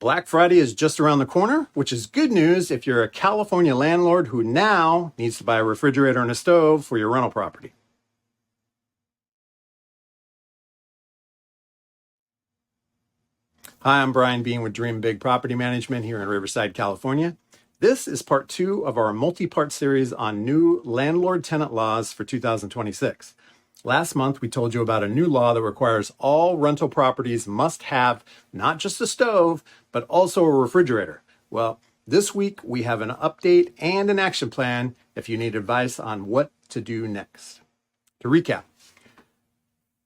Black Friday is just around the corner, which is good news if you're a California landlord who now needs to buy a refrigerator and a stove for your rental property. Hi, I'm Brian Bean with Dream Big Property Management here in Riverside, California. This is part 2 of our multi-part series on new landlord-tenant laws for 2026. Last month, we told you about a new law that requires all rental properties must have not just a stove, but also a refrigerator. Well, this week we have an update and an action plan if you need advice on what to do next. To recap,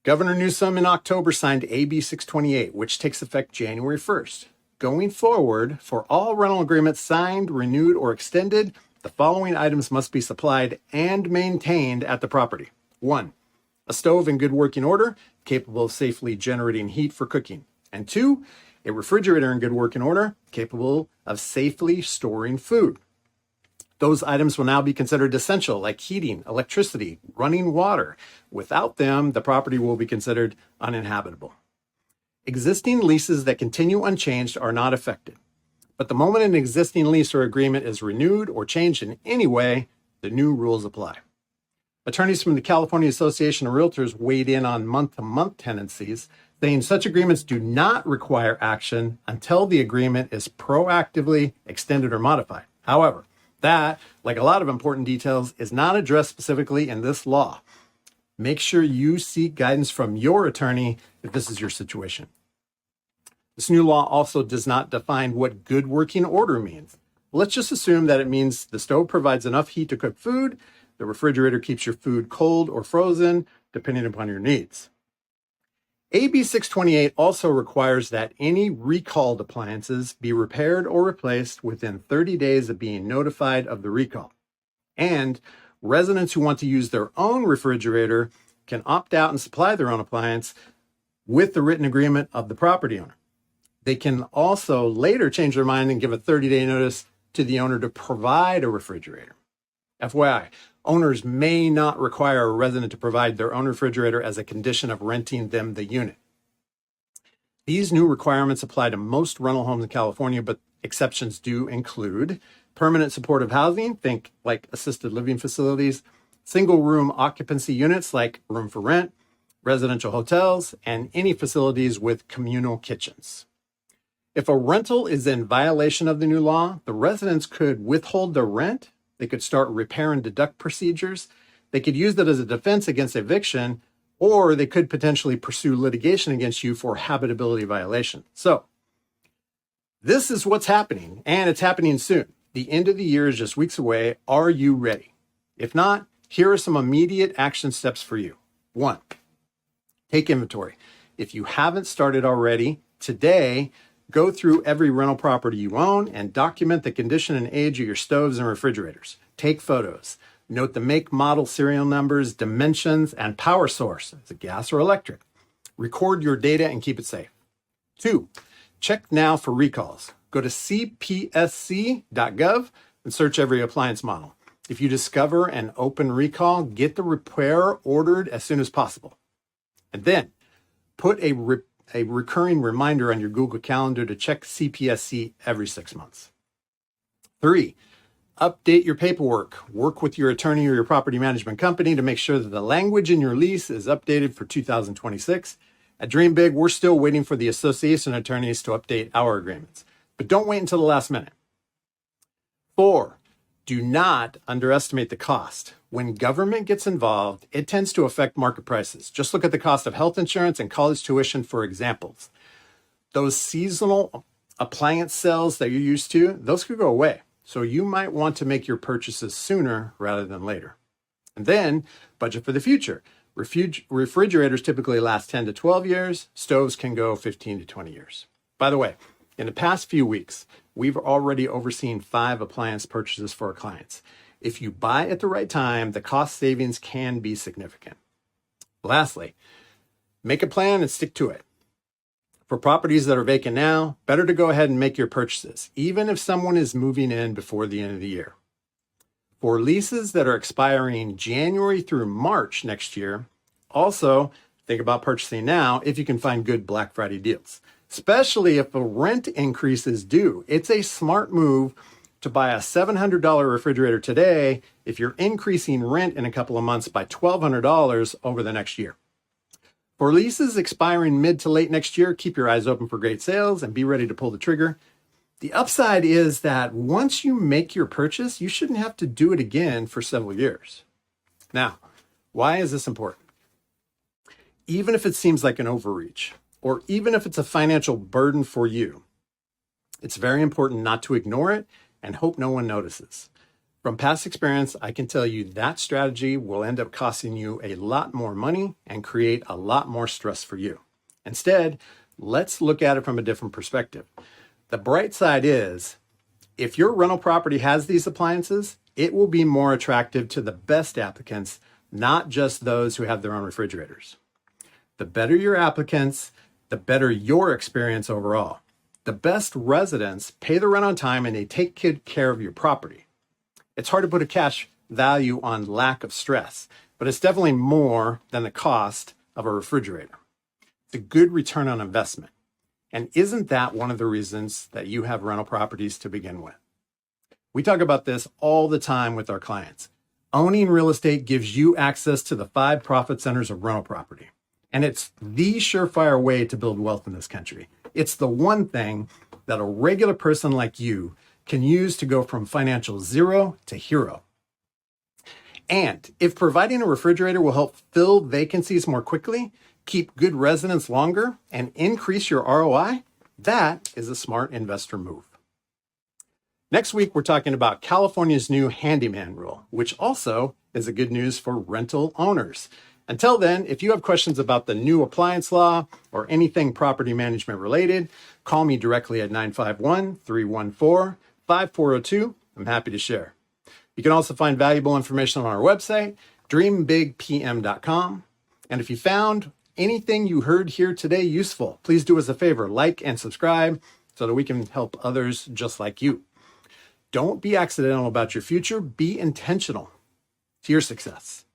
Governor Newsom in October signed AB 628, which takes effect January 1st. Going forward, for all rental agreements signed, renewed, or extended, the following items must be supplied and maintained at the property. 1. A stove in good working order, capable of safely generating heat for cooking. And 2, a refrigerator in good working order, capable of safely storing food. Those items will now be considered essential, like heating, electricity, running water. Without them, the property will be considered uninhabitable. Existing leases that continue unchanged are not affected. But the moment an existing lease or agreement is renewed or changed in any way, the new rules apply. Attorneys from the California Association of Realtors weighed in on month-to-month tenancies, saying such agreements do not require action until the agreement is proactively extended or modified. However, that, like a lot of important details, is not addressed specifically in this law. Make sure you seek guidance from your attorney if this is your situation. This new law also does not define what good working order means. Let's just assume that it means the stove provides enough heat to cook food, the refrigerator keeps your food cold or frozen, depending upon your needs. AB 628 also requires that any recalled appliances be repaired or replaced within 30 days of being notified of the recall. And residents who want to use their own refrigerator can opt out and supply their own appliance with the written agreement of the property owner. They can also later change their mind and give a 30-day notice to the owner to provide a refrigerator. FYI, owners may not require a resident to provide their own refrigerator as a condition of renting them the unit. These new requirements apply to most rental homes in California, but exceptions do include permanent supportive housing, think like assisted living facilities, single room occupancy units like room for rent, residential hotels, and any facilities with communal kitchens. If a rental is in violation of the new law, the residents could withhold their rent. They could start repair and deduct procedures. They could use that as a defense against eviction, or they could potentially pursue litigation against you for habitability violation. So this is what's happening, and it's happening soon. The end of the year is just weeks away. Are you ready? If not, here are some immediate action steps for you. 1, take inventory. If you haven't started already, today, go through every rental property you own and document the condition and age of your stoves and refrigerators. Take photos. Note the make, model, serial numbers, dimensions, and power source. Is it gas or electric? Record your data and keep it safe. 2, check now for recalls. Go to cpsc.gov and search every appliance model. If you discover an open recall, get the repair ordered as soon as possible. And then put a recurring reminder on your Google Calendar to check CPSC every 6 months. 3, update your paperwork. Work with your attorney or your property management company to make sure that the language in your lease is updated for 2026. At Dream Big, we're still waiting for the association attorneys to update our agreements, but don't wait until the last minute. 4, do not underestimate the cost. When government gets involved, it tends to affect market prices. Just look at the cost of health insurance and college tuition for examples. Those seasonal appliance sales that you're used to, those could go away. So you might want to make your purchases sooner rather than later. And then budget for the future. Refrigerators typically last 10 to 12 years. Stoves can go 15 to 20 years. By the way, in the past few weeks, we've already overseen 5 appliance purchases for our clients. If you buy at the right time, the cost savings can be significant. Lastly, make a plan and stick to it. For properties that are vacant now, better to go ahead and make your purchases, even if someone is moving in before the end of the year. For leases that are expiring January through March next year, also think about purchasing now if you can find good Black Friday deals. especially if a rent increase is due. It's a smart move to buy a $700 refrigerator today if you're increasing rent in a couple of months by $1,200 over the next year. For leases expiring mid to late next year, keep your eyes open for great sales and be ready to pull the trigger. The upside is that once you make your purchase, you shouldn't have to do it again for several years. Now, why is this important? Even if it seems like an overreach, or even if it's a financial burden for you, it's very important not to ignore it and hope no one notices. From past experience, I can tell you that strategy will end up costing you a lot more money and create a lot more stress for you. Instead, let's look at it from a different perspective. The bright side is, if your rental property has these appliances, it will be more attractive to the best applicants, not just those who have their own refrigerators. The better your applicants, the better your experience overall. The best residents pay the rent on time and they take good care of your property. It's hard to put a cash value on lack of stress, but it's definitely more than the cost of a refrigerator. It's a good return on investment. And isn't that one of the reasons that you have rental properties to begin with? We talk about this all the time with our clients. Owning real estate gives you access to the 5 profit centers of rental property. And it's the surefire way to build wealth in this country. It's the one thing that a regular person like you can use to go from financial zero to hero. And if providing a refrigerator will help fill vacancies more quickly, keep good residents longer, and increase your ROI, that is a smart investor move. Next week, we're talking about California's new handyman rule, which also is a good news for rental owners. Until then, if you have questions about the new appliance law or anything property management related, call me directly at 951-314-5402. I'm happy to share. You can also find valuable information on our website, dreambigpm.com. And if you found anything you heard here today useful, please do us a favor, like and subscribe so that we can help others just like you. Don't be accidental about your future, be intentional to your success.